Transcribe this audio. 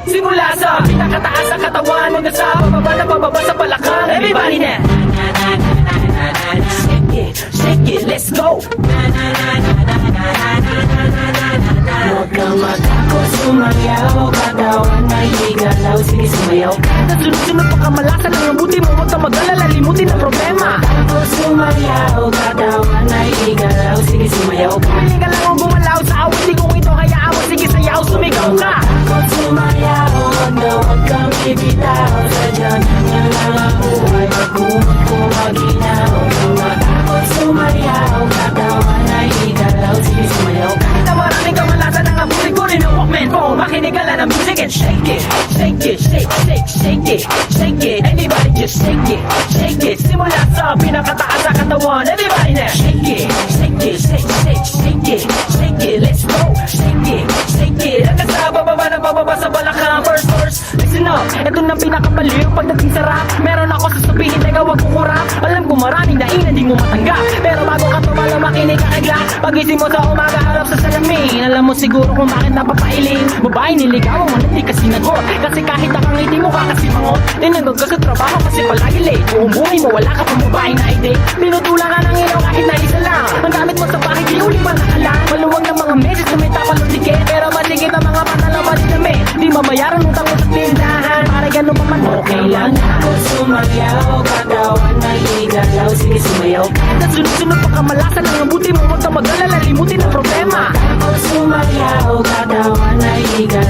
Simula sa pinakataas sa katawan, hanggang sa bababa sa balakang. Everybody now. Shake it, let's go. Huwag kang matakot, sumayaw. Katawan ay igalaw, sige sumayaw. At sunod-sunod pa kamalasan ang mabuti mo. Huwag kang mag-alala, limutin ang problema. Takot sumayaw, katawan ay igalaw, sige sumayaw. Piling ka lang ang gumalaw sa awit kung ito hayaan mo, sige sayaw, sumigaw ka. Takot sumayaw, huwag kang bibitaw. Sadyan na lang ang buhay, magkumag kumaginaw. Matakot sumayaw, katawan ay igalaw, sige sumayaw. Kahit na maraming kamalasan ang abutin ko rin ang Walkman phone, makinig ka lang ng music and shake it. Shake it, shake, shake, shake it. Shake it, everybody just shake it. Shake it, simula sa pinakataas sa katawan. Everybody now, shake it. Shake it, shake, shake, shake it. Shake it, let's go. Shake it, shake it. Hanggang sa bababa sa balakang. First, listen up. Ito na pinakabaliw pagdating sa rap. Meron ako sasabihin, teka wag kukurap. Alam ko maraming dahilan di mo matanggap, pero bago ka tumalo makinig ka kagla. Pagising mo sa umaga harap sa salamin, alam mo siguro kung bakit napapailing. Babae niligawan mo na di ka sinagot, kasi kahit nakangiti mo ka kasi mangot. Tinagod ka sa trabaho kasi palagi late. Buong buhay mo wala ka pang babae na i-date. Pinutulang ka ng ilaw kahit na isa lang. Ang gamit mo sa bahay di uli pa nakalang. Maluwag ng mga message na may tapal ng tiket, pero matigit ang mga panalaw pa din namin. Di mamayaran utang mo sa tindahan, para ganun pa man okay lang. Ako sumayaw, katawan ay igalaw, sige sumayaw. At sunod-sunod pa kamalasan ang mabuti mo, huwag kang mag-alala, limutin ang problema. Ako sumayaw, katawan ay igalaw.